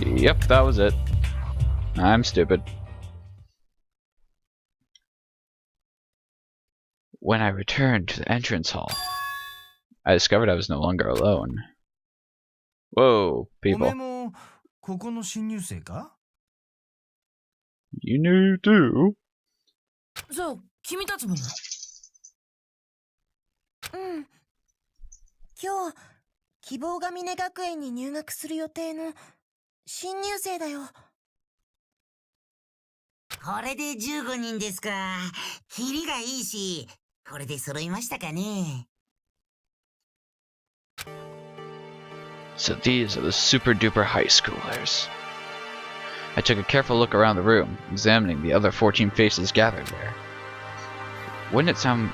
Yep, that was it. I'm stupid. When I returned to the entrance hall, I discovered I was no longer alone. Whoa, people. You knew too. So, 君たちも。うん。今日、希望が峰学園に入学する予定の新入生だよ。これで15人ですか。キリがいいし、これで揃いましたかね。So these are the super duper high schoolers. I took a careful look around the room, examining the other 14 faces gathered there. Would it sound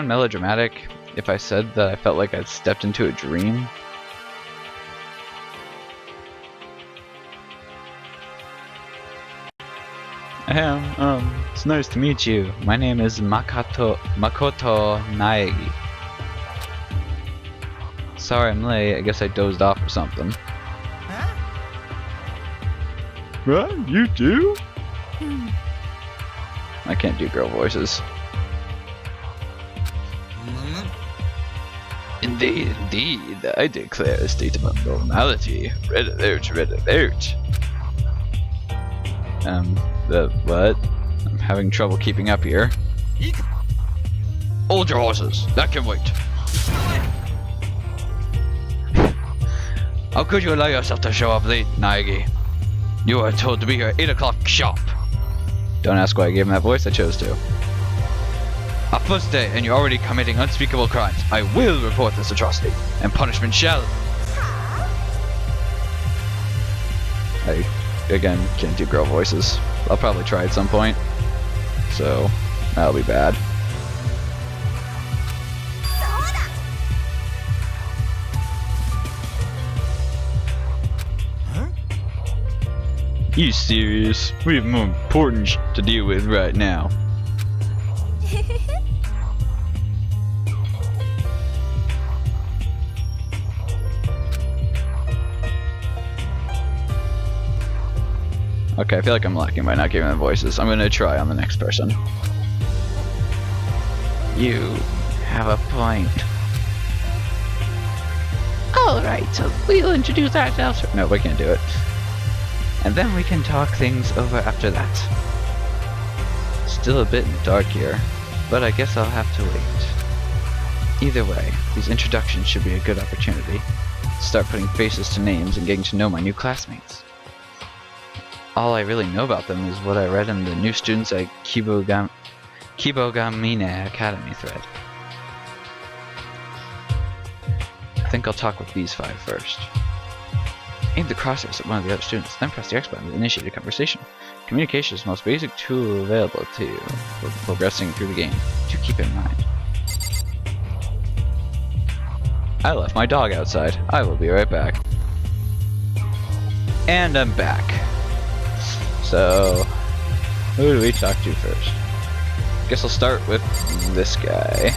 melodramatic if I said that I felt like I'd stepped into a dream? It's nice to meet you. My name is Makoto Naegi. Sorry I'm late, I guess I dozed off or something. Huh? What? You do? I can't do girl voices. Indeed, I declare a state of abnormality. Red alert, red alert. The what? I'm having trouble keeping up here. Hold your horses, that can wait. How could you allow yourself to show up late, Naegi? You are told to be here at 8 o'clock sharp. Don't ask why I gave him that voice, I chose to. Our first day, and you're already committing unspeakable crimes. I will report this atrocity, and punishment shall. I, again, can't do girl voices. I'll probably try at some point, so that'll be bad. You serious? We have more important shit to deal with right now. Okay, I feel like I'm lacking by not giving them voices. I'm gonna try on the next person. You have a point. Alright, so we'll introduce ourselves. No, we can't do it. And then we can talk things over after that. Still a bit in the dark here, but I guess I'll have to wait. Either way, these introductions should be a good opportunity to start putting faces to names and getting to know my new classmates. All I really know about them is what I read in the new students at Kibogamine Academy thread. I think I'll talk with these 5 first. Aim the crosshairs at one of the other students, then press the X button to initiate a conversation. Communication is the most basic tool available to you for progressing through the game. Do keep in mind. I left my dog outside. I will be right back. And I'm back. So, who do we talk to first? Guess I'll start with this guy.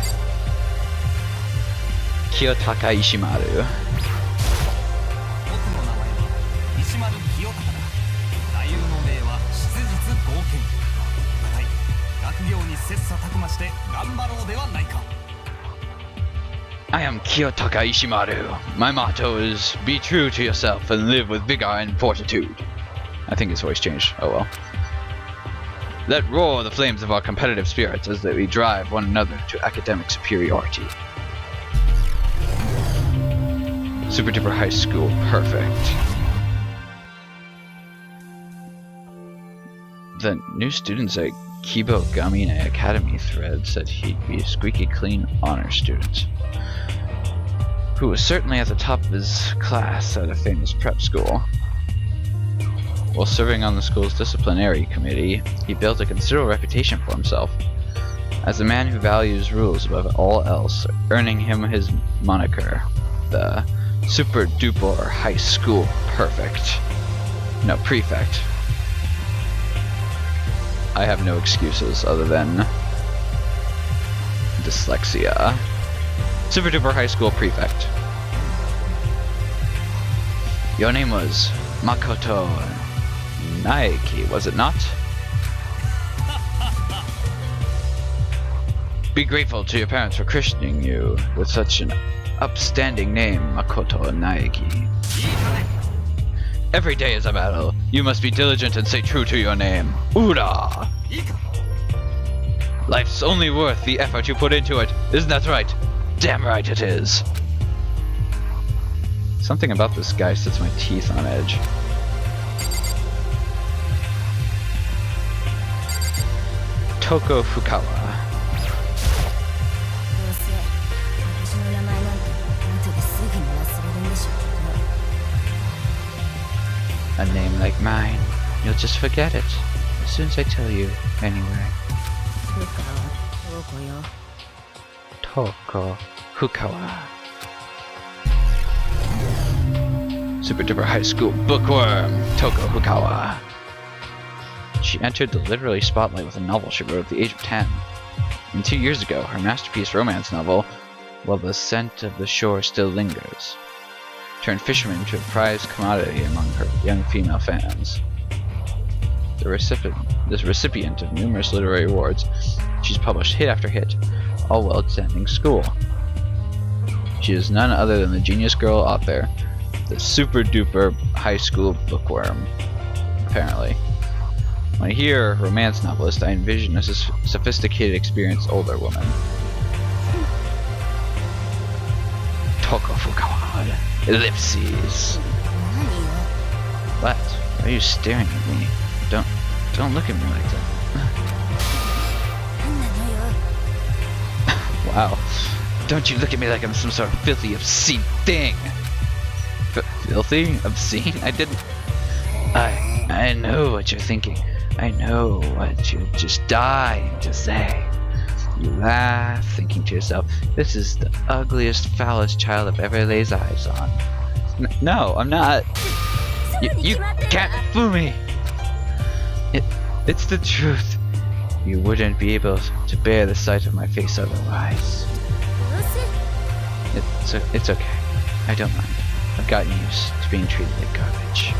Kiyotaka Ishimaru. I am Kiyotaka Ishimaru. My motto is, be true to yourself and live with vigor and fortitude. I think his voice changed. Oh well. Let roar the flames of our competitive spirits as we drive one another to academic superiority. Super duper high school, perfect. The new students at Kibogamine Academy thread said he'd be a squeaky clean honor student, who was certainly at the top of his class at a famous prep school. While serving on the school's disciplinary committee, he built a considerable reputation for himself as a man who values rules above all else, earning him his moniker, the Super Duper High School Perfect. No, Prefect. I have no excuses other than dyslexia. Super Duper High School Prefect. Your name was Makoto Naiki, was it not? Be grateful to your parents for christening you with such an upstanding name, Makoto Naiki. Every day is a battle. You must be diligent and stay true to your name. Ura! Life's only worth the effort you put into it. Isn't that right? Damn right it is. Something about this guy sets my teeth on edge. Toko Fukawa. A name like mine, you'll just forget it as soon as I tell you, anyway. Toko Fukawa. Super duper high school bookworm, Toko Fukawa. She entered the literary spotlight with a novel she wrote at the age of 10. And 2 years ago, her masterpiece romance novel, While the Scent of the Shore Still Lingers, turned fishermen into a prized commodity among her young female fans. This recipient of numerous literary awards, she's published hit after hit, all while attending school. She is none other than the genius girl author, the super duper high school bookworm, apparently. When I hear romance novelist, I envision a sophisticated, experienced older woman. Toko Fukawa. Ellipses. What? Why are you staring at me? Don't look at me like that. Wow. Don't you look at me like I'm some sort of filthy, obscene thing. Filthy? Obscene? I didn't... I know what you're thinking. I know what you're just dying to say. You laugh, thinking to yourself, this is the ugliest, foulest child I've ever laid eyes on. No, I'm not. You can't fool me. It's the truth. You wouldn't be able to bear the sight of my face otherwise. It's okay. I don't mind. I've gotten used to being treated like garbage.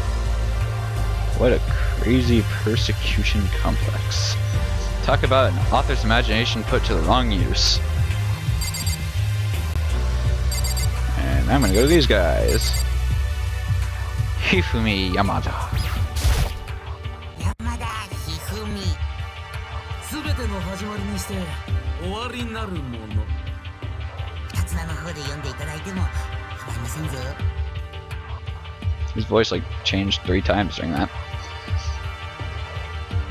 What a crazy persecution complex. Talk about an author's imagination put to the wrong use. And I'm gonna go to these guys. Hifumi Yamada. Yamada Hifumi. 全ての始まりにして終わりになるもの。二つ名の方で読んでいただいても構いませんぞ。 His voice like changed 3 times during that.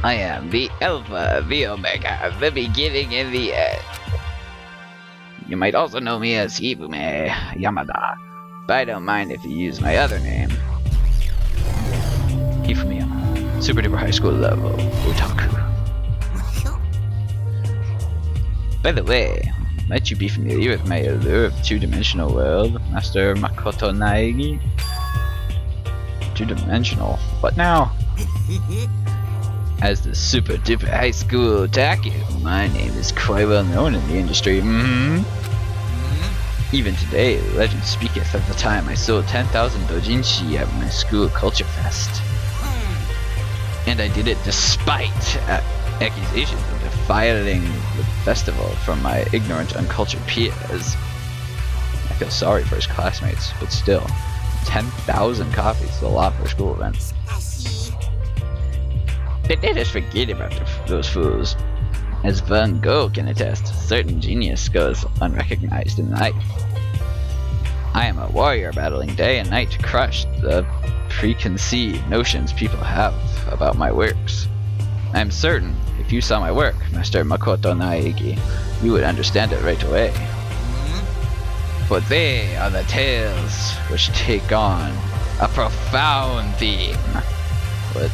I am the Alpha, the Omega, the beginning and the end. You might also know me as Hifumi Yamada, but I don't mind if you use my other name. Hifumi Yamada, super duper high school level, otaku. By the way, might you be familiar with my allure of two-dimensional world, Master Makoto Naegi? Two-dimensional? What now? As the super duper high school otaku, my name is quite well known in the industry. Even today, legend speaketh of the time I sold 10,000 dojinshi at my school culture fest. And I did it despite accusations of defiling the festival from my ignorant, uncultured peers. I feel sorry for his classmates, but still, 10,000 copies is a lot for a school event. But let us forget about those fools. As Van Gogh can attest, certain genius goes unrecognized in life. I am a warrior battling day and night to crush the preconceived notions people have about my works. I am certain if you saw my work, Master Makoto Naegi, you would understand it right away. For they are the tales which take on a profound theme. What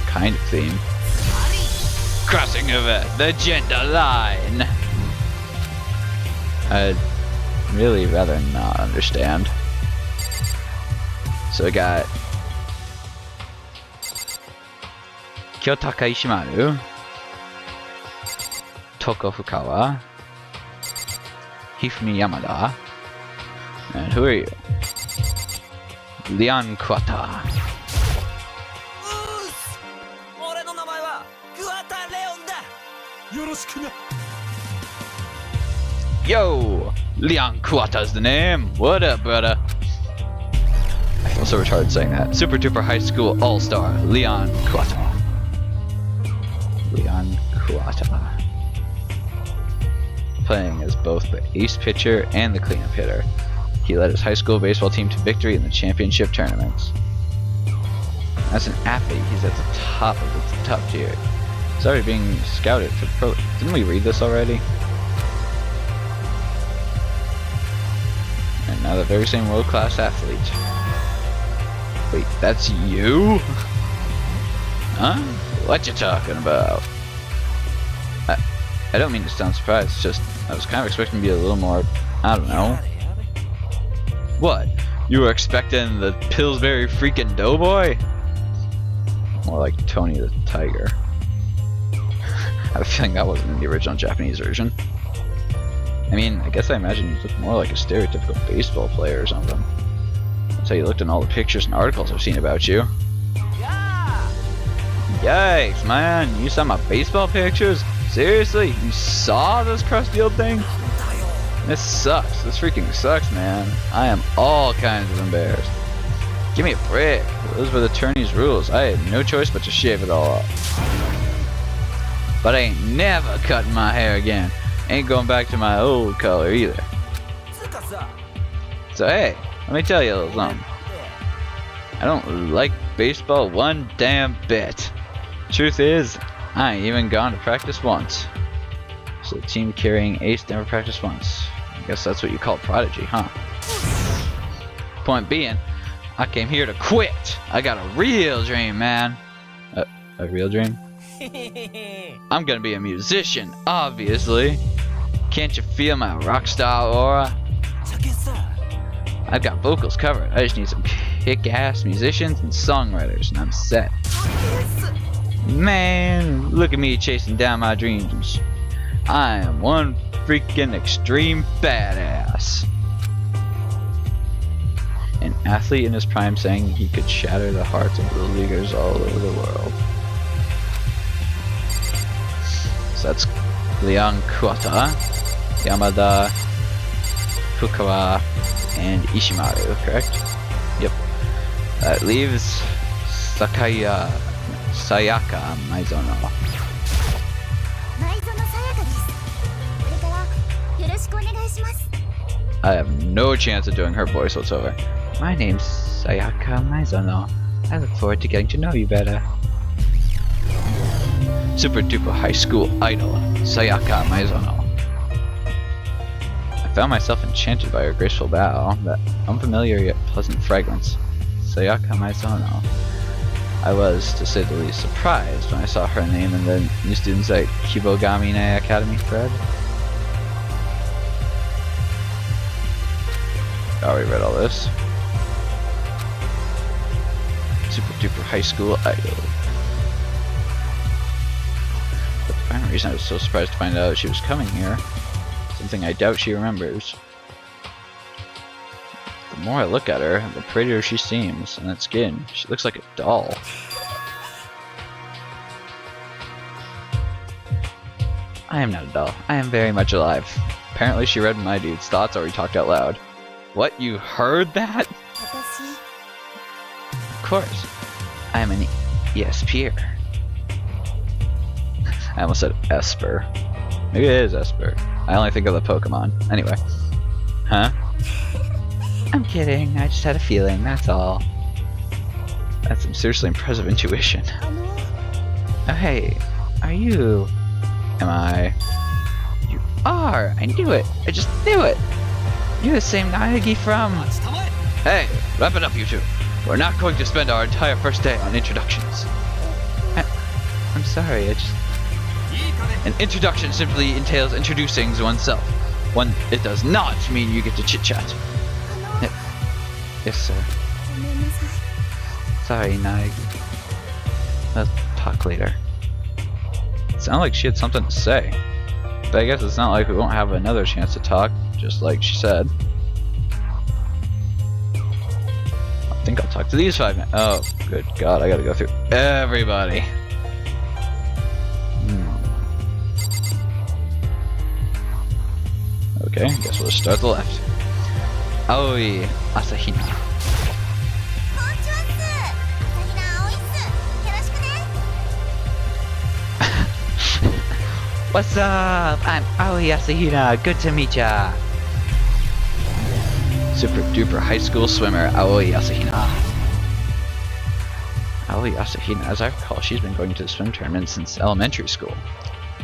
kind of theme? Crossing over the gender line. I'd really rather not understand. So I got Kyotaka Ishimaru, Toko Fukawa, Hifumi Yamada, and who are you? Leon Kwata. Yo! Leon Kuwata's the name! What up, brother? I feel so retarded saying that. Super Duper High School All-Star, Leon Kuwata. Leon Kuwata. Playing as both the ace pitcher and the cleanup hitter. He led his high school baseball team to victory in the championship tournaments. As an athlete, he's at the top of the top tier. He's already being scouted for pro. Didn't we read this already? And now the very same world-class athlete. Wait, that's you? Huh? What you talking about? I don't mean to sound surprised, it's just I was kind of expecting to be a little more, I don't know. What? You were expecting the Pillsbury freaking Doughboy? More like Tony the Tiger. I have a feeling that wasn't in the original Japanese version. I mean, I guess I imagine you look more like a stereotypical baseball player or something. That's how you looked in all the pictures and articles I've seen about you. Yikes, man! You saw my baseball pictures? Seriously? You saw this crusty old thing? This sucks. This freaking sucks, man. I am all kinds of embarrassed. Give me a break. Those were the tourney's rules. I had no choice but to shave it all off. But I ain't never cutting my hair again. Ain't going back to my old color either. So hey, let me tell you a little something. I don't like baseball one damn bit. Truth is, I ain't even gone to practice once. So the team carrying ace never practiced once. I guess that's what you call prodigy, huh? Point being, I came here to quit. I got a real dream, man. A real dream? I'm gonna be a musician, obviously. Can't you feel my rock star aura? I've got vocals covered. I just need some kick-ass musicians and songwriters, and I'm set. Man, look at me chasing down my dreams. I am one freaking extreme badass. An athlete in his prime saying he could shatter the hearts of little leaguers all over the world. So that's Leon Kuwata, Yamada, Fukawa, and Ishimaru, correct? Yep. That leaves Sayaka Maizono. I have no chance of doing her voice whatsoever. My name's Sayaka Maizono. I look forward to getting to know you better. Super duper high school idol, Sayaka Maizono. I found myself enchanted by her graceful bow, that unfamiliar yet pleasant fragrance. Sayaka Maizono. I was, to say the least, surprised when I saw her name in the new students at Kibogamine Academy thread. I already read all this. Super duper high school idol. But the final reason I was so surprised to find out she was coming here, something I doubt she remembers. The more I look at her, the prettier she seems, and that skin, she looks like a doll. I am not a doll. I am very much alive. Apparently she read my dude's thoughts or he talked out loud. What? You heard that? Of course. I am an ESPer. I almost said Esper. Maybe it is Esper. I only think of the Pokemon. Anyway. Huh? I'm kidding. I just had a feeling, that's all. That's some seriously impressive intuition. Oh hey, are you... Am I... You are! I knew it! I just knew it! You're the same Naegi from... Hey, wrap it up you two. We're not going to spend our entire first day on introductions. I'm sorry, I just... An introduction simply entails introducing oneself. It does not mean you get to chit-chat. Yes, sir. Sorry, Naegi. We'll talk later. It sounded like she had something to say. But I guess it's not like we won't have another chance to talk, just like she said. I think I'll talk to these 5 men. Oh, good God, I gotta go through everybody. Okay, I guess we'll start the left. Aoi Asahina. What's up? I'm Aoi Asahina. Good to meet ya. Super duper high school swimmer Aoi Asahina. Aoi Asahina, as I recall, she's been going to the swim tournament since elementary school,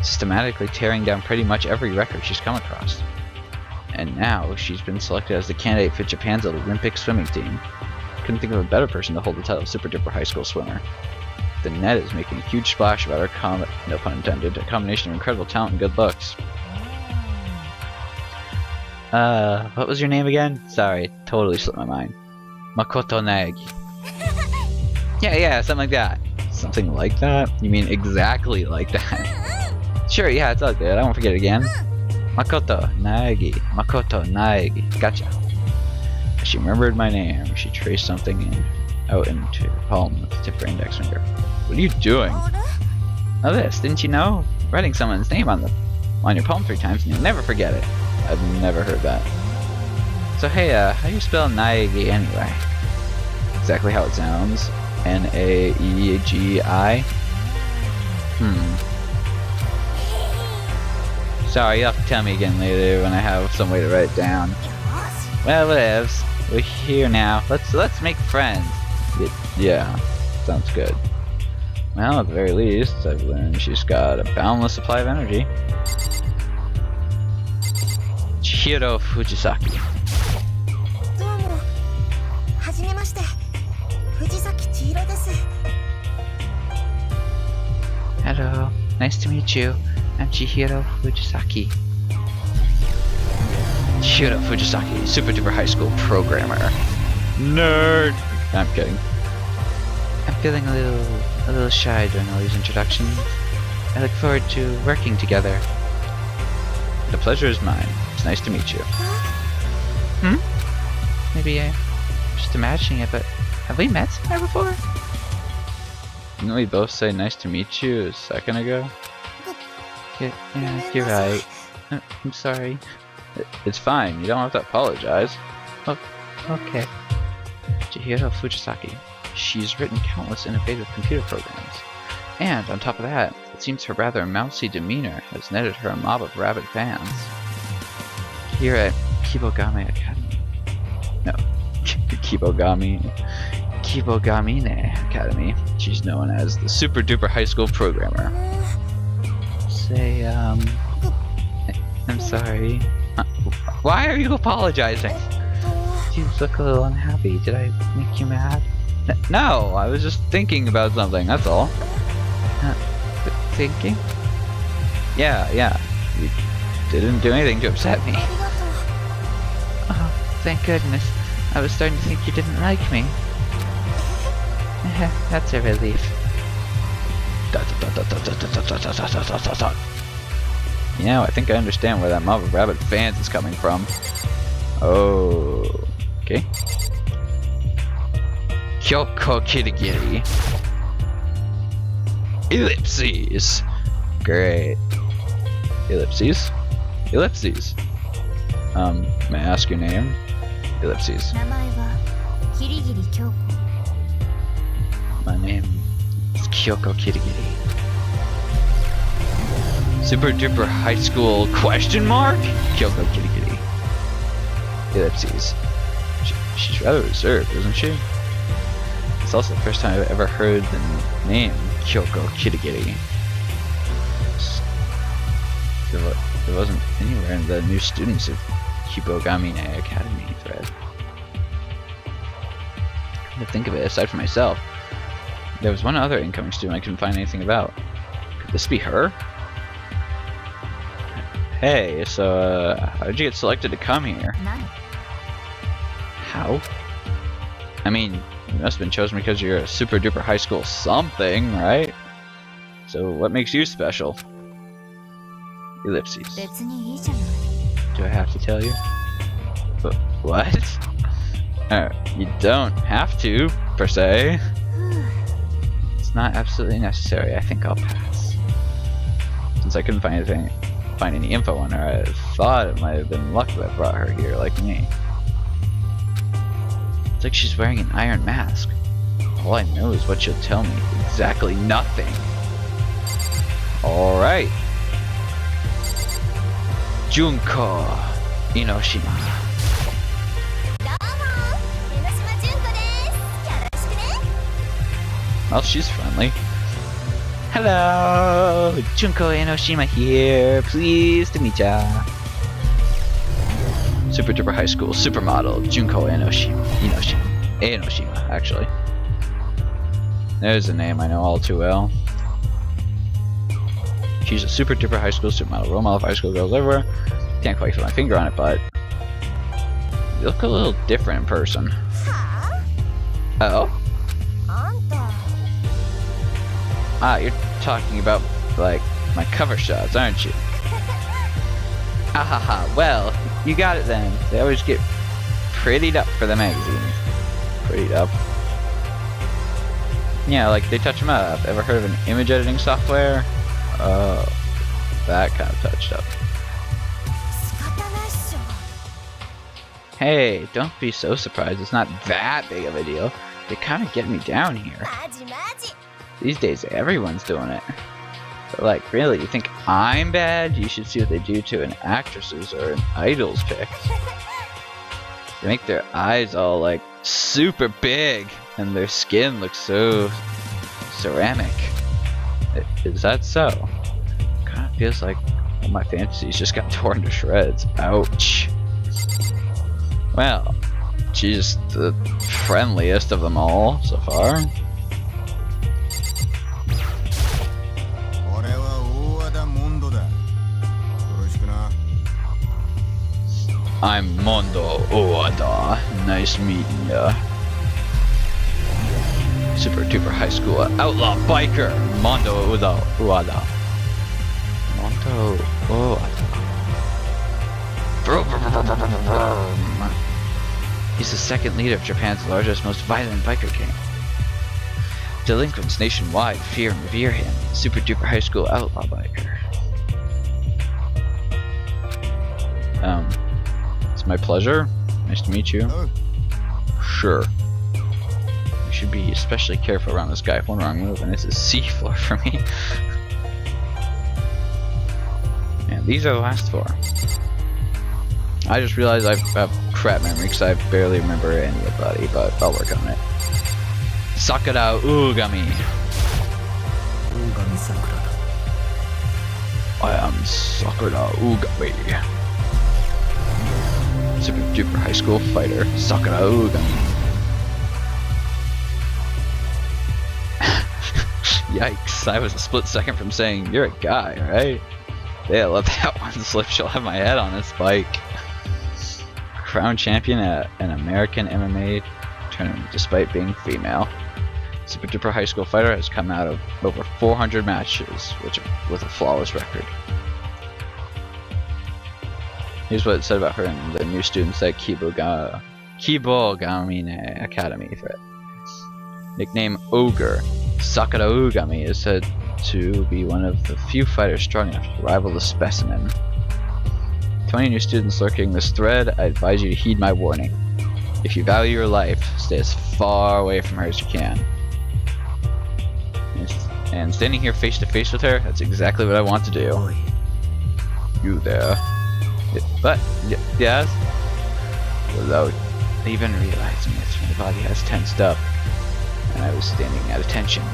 systematically tearing down pretty much every record she's come across. And now she's been selected as the candidate for Japan's Olympic swimming team. Couldn't think of a better person to hold the title of super duper high school swimmer. The net is making a huge splash about her no pun intended, a combination of incredible talent and good looks. What was your name again? Sorry, totally slipped my mind. Makoto Naegi. Yeah, something like that. Something like that? You mean exactly like that? Sure, yeah, it's all good. I won't forget it again. Makoto Naegi. Makoto Naegi. Gotcha. She remembered my name. She traced something out into her palm with the tip of her index finger. What are you doing? Oh, this. Didn't you know? Writing someone's name on your palm 3 times and you'll never forget it. I've never heard that. So hey, how do you spell Naegi anyway? Exactly how it sounds. N-A-E-G-I? Sorry, you'll have to tell me again later when I have some way to write it down. Well, whatevs. We're here now. Let's make friends. Yeah, sounds good. Well, at the very least, I've learned she's got a boundless supply of energy. Chihiro Fujisaki. Hello, nice to meet you. I'm Chihiro Fujisaki. Chihiro Fujisaki, super duper high school programmer. Nerd! I'm kidding. I'm feeling a little shy during all these introductions. I look forward to working together. The pleasure is mine. It's nice to meet you. Maybe I'm just imagining it, but have we met somewhere before? Didn't we both say nice to meet you a second ago? Yeah, you're right. I'm sorry. It's fine. You don't have to apologize. Oh, okay. Chihiro Fujisaki. She's written countless innovative computer programs. And on top of that, it seems her rather mousy demeanor has netted her a mob of rabid fans. Here at Kibogame Academy. No, Kibogamine Academy. She's known as the super duper high school programmer. Say, I'm sorry. Why are you apologizing? You look a little unhappy. Did I make you mad? No, I was just thinking about something, that's all. Thinking? Yeah. You didn't do anything to upset me. Oh, thank goodness. I was starting to think you didn't like me. That's a relief. You know, I think I understand where that mob of rabid fans is coming from. Oh, okay. Kyoko Kirigiri. Ellipses. Great. Ellipses? Ellipses. May I ask your name? Ellipses. My name is Kyoko Kirigiri. Super duper high school question mark? Kyoko Kirigiri. Ellipses. She's rather reserved, isn't she? It's also the first time I've ever heard the name Kyoko Kirigiri. It wasn't anywhere in the new students of Kibogame Academy thread. Come to think of it, aside from myself, there was one other incoming student I couldn't find anything about. Could this be her? Hey, so how did you get selected to come here? How? I mean, you must have been chosen because you're a super duper high school something, right? So what makes you special? Ellipses. Do I have to tell you? But what? You don't have to, per se. It's not absolutely necessary. I think I'll pass. Since I couldn't find anything find any info on her. I thought it might have been luck that brought her here, like me. It's like she's wearing an iron mask. All I know is what she'll tell me. Exactly nothing. Alright. Junko Inoshima. Well, she's friendly. Hello! Junko Inoshima here. Pleased to meet ya. Super Duper High School supermodel Junko Inoshima, actually. There's a name I know all too well. She's a Super Duper High School supermodel. Role model of high school girls everywhere. Can't quite put my finger on it, but you look a little different in person. Oh? Ah, you're talking about, like, my cover shots, aren't you? Ahaha, well, you got it then. They always get prettied up for the magazines. Prettied up? Yeah, like, they touch them up. Ever heard of an image editing software? Oh, that kind of touched up. Hey, don't be so surprised. It's not that big of a deal. They kind of get me down here. These days, everyone's doing it. But like, really, you think I'm bad? You should see what they do to an actress's or an idol's pic. They make their eyes all, like, super big, and their skin looks so ceramic. Is that so? Kind of feels like all my fantasies just got torn to shreds. Ouch. Well, she's the friendliest of them all so far. I'm Mondo Owada. Nice meeting ya. Super Duper High School outlaw biker Mondo Owada. Mondo Owada. He's the second leader of Japan's largest, most violent biker gang. Delinquents nationwide fear and revere him. Super Duper High School outlaw biker. It's my pleasure. Nice to meet you. Sure. You should be especially careful around this guy. If one wrong move and it's a seafloor for me. And these are the last four. I just realized I have crap memory because I barely remember anybody, but I'll work on it. Sakura Ugami. I am Sakura Ugami. Super Duper High School fighter Sakura Ugami. Yikes, I was a split second from saying, you're a guy, right? Yeah, let that one slip, she'll have my head on this bike. Crown champion at an American MMA tournament despite being female. Super Duper High School fighter has come out of over 400 matches, with a flawless record. Here's what it said about her in the new students at Kibogamine Academy thread. Nickname Ogre, Sakura Ugami is said to be one of the few fighters strong enough to rival the specimen. 20 new students lurking this thread, I advise you to heed my warning. If you value your life, stay as far away from her as you can. And standing here face to face with her, that's exactly what I want to do. You there. But, yes? Without even realizing it, my body has tensed up, and I was standing at attention.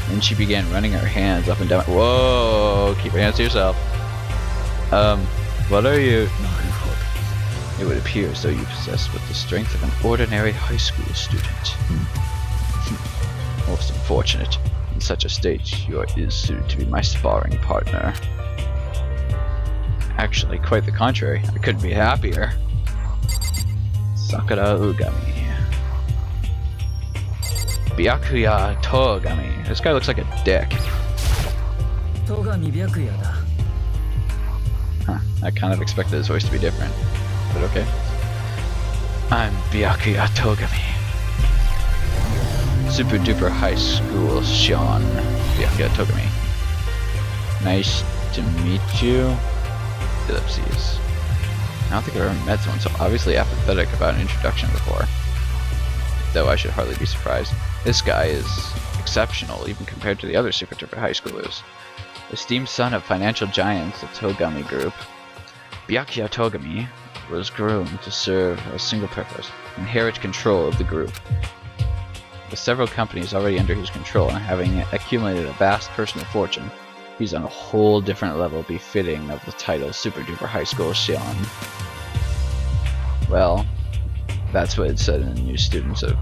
Then she began running her hands up and down. Whoa! Keep your hands to yourself. What are you? It would appear as though you possess with the strength of an ordinary high school student. Most unfortunate. In such a state, you are ill-suited to be my sparring partner. Actually, quite the contrary. I couldn't be happier. Sakura Ugami. Byakuya Togami. This guy looks like a dick. Huh, I kind of expected his voice to be different, but okay. I'm Byakuya Togami. Super Duper High School Sean. Byakuya Togami. Nice to meet you. Ellipses. I don't think I've ever met someone so obviously apathetic about an introduction before. Though I should hardly be surprised. This guy is exceptional, even compared to the other Super Duper high schoolers. Esteemed son of financial giants, the Togami group, Byakuya Togami was groomed to serve a single purpose: inherit control of the group. With several companies already under his control and having accumulated a vast personal fortune, he's on a whole different level befitting of the title Super Duper High School Shion. Well, that's what it said in the new students of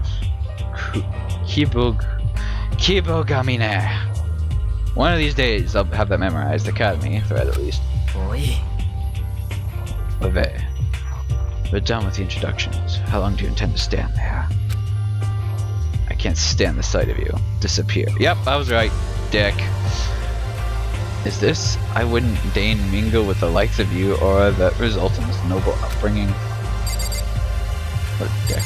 Kibogamine. One of these days I'll have that memorized, Academy thread at least. Oi. Ove, we're done with the introductions. How long do you intend to stand there? I can't stand the sight of you. Disappear. Yep, I was right, dick. Is this? I wouldn't deign mingle with the likes of you or that result in this noble upbringing. What a dick.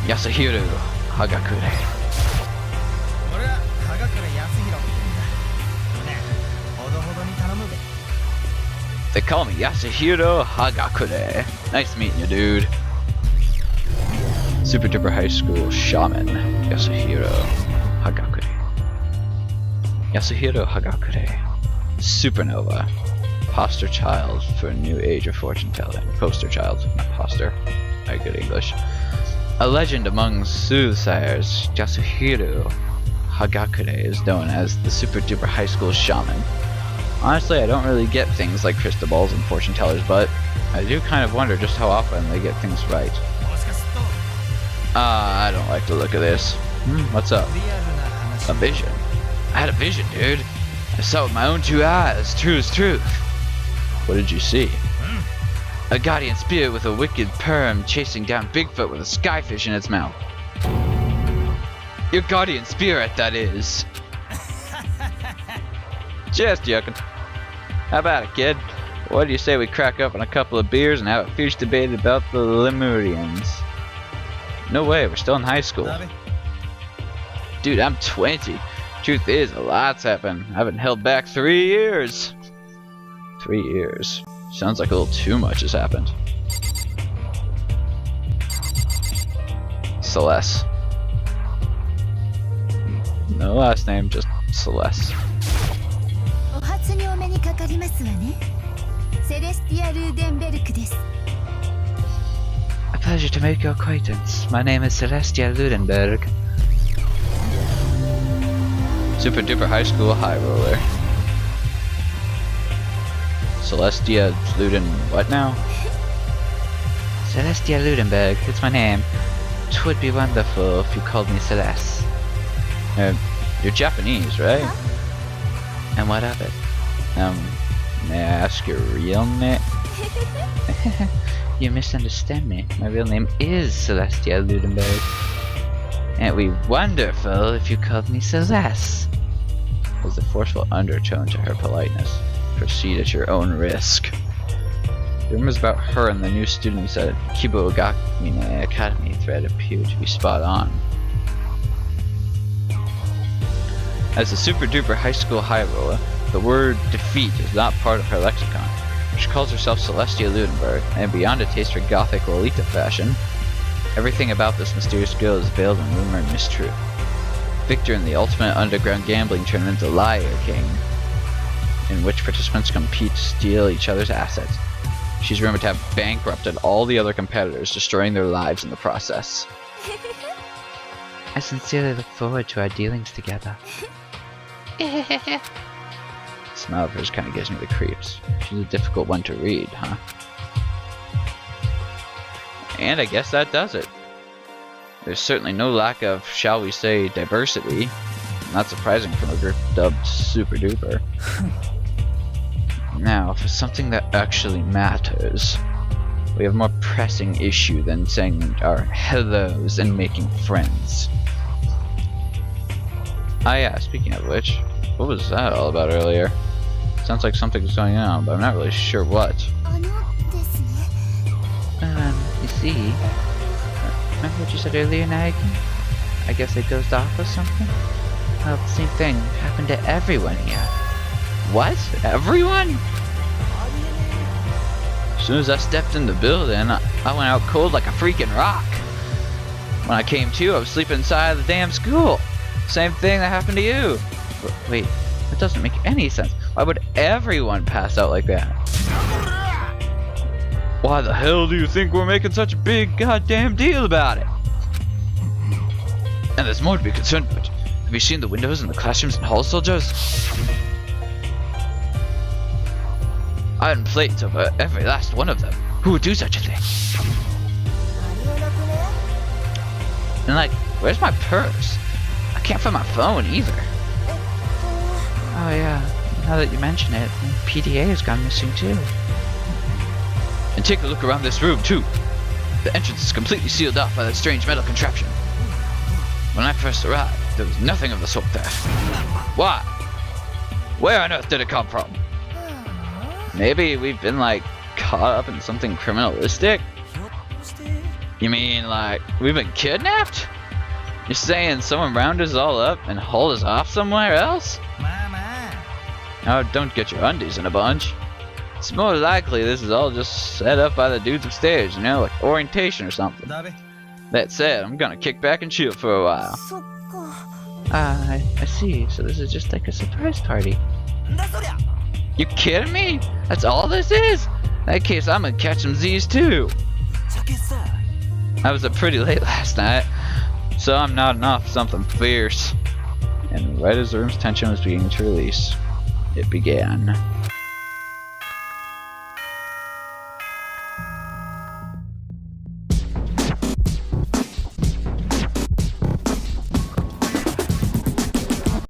Yasuhiro Hagakure. They call me Yasuhiro Hagakure. Nice meeting you, dude. Super Duper High School Shaman Yasuhiro Hagakure. Yasuhiro Hagakure. Supernova. Poster child for a new age of fortune telling. Poster child, not poster. Very good English. A legend among soothsayers, Yasuhiro Hagakure is known as the Super Duper High School Shaman. Honestly, I don't really get things like crystal balls and fortune tellers, but I do kind of wonder just how often they get things right. I don't like the look of this. What's up? A vision. I had a vision, dude. I saw it with my own two eyes. True as truth. What did you see? A guardian spirit with a wicked perm chasing down Bigfoot with a skyfish in its mouth. Your guardian spirit, that is. Just joking. How about it, kid? What do you say we crack up on a couple of beers and have a fierce debate about the Lemurians? No way, we're still in high school. Dude, I'm 20. Truth is, a lot's happened. I haven't held back 3 years. 3 years. Sounds like a little too much has happened. Celeste. No last name, just Celeste. A pleasure to make your acquaintance. My name is Celestia Ludenberg. Super Duper High School High Roller. Celestia Luden... what now? Celestia Ludenberg, it's my name. 'Twould be wonderful if you called me Celeste. You're Japanese, right? Huh? And what of it? May I ask your real name? You misunderstand me. My real name is Celestia Ludenberg. And it'd be wonderful if you called me Celeste. There's a forceful undertone to her politeness. Proceed at your own risk. The rumors about her and the new students at Kibogamine Academy thread appear to be spot on. As a Super Duper High School High Roller, the word defeat is not part of her lexicon. She calls herself Celestia Ludenberg, and beyond a taste for gothic Lolita fashion, everything about this mysterious girl is veiled in rumor and mistruth. Victor in the ultimate underground gambling tournament, the Liar King, in which participants compete to steal each other's assets. She's rumored to have bankrupted all the other competitors, destroying their lives in the process. I sincerely look forward to our dealings together. Smile of hers kind of gives me the creeps. She's a difficult one to read, huh? And I guess that does it. There's certainly no lack of, shall we say, diversity. Not surprising from a group dubbed Super Duper. Now, for something that actually matters, we have a more pressing issue than saying our hellos and making friends. Ah yeah, speaking of which, what was that all about earlier? Sounds like something's going on, but I'm not really sure what. You see, remember what you said earlier, Dangan? I guess it goes off or something? Well, the same thing happened to everyone here. What? Everyone? As soon as I stepped in the building, I went out cold like a freaking rock. When I came to, I was sleeping inside the damn school. Same thing that happened to you. Wait, that doesn't make any sense. Why would everyone pass out like that? Why the hell do you think we're making such a big goddamn deal about it? And there's more to be concerned about. Have you seen the windows in the classrooms and halls, soldiers? I had plates over every last one of them. Who would do such a thing? And like, where's my purse? I can't find my phone either. Oh yeah, now that you mention it, PDA has gone missing too. And take a look around this room too. The entrance is completely sealed off by that strange metal contraption. When I first arrived, there was nothing of the sort there. Why? Where on earth did it come from? Maybe we've been like caught up in something criminalistic? You mean like we've been kidnapped? You're saying someone rounded us all up and hauled us off somewhere else? Now don't get your undies in a bunch. It's more likely this is all just set up by the dudes upstairs, you know, like orientation or something. That said, I'm gonna kick back and chill for a while. I see. So this is just like a surprise party. You kidding me? That's all this is? In that case, I'm gonna catch some Z's too. I was up pretty late last night, so I'm nodding off something fierce. And right as the room's tension was beginning to release, it began.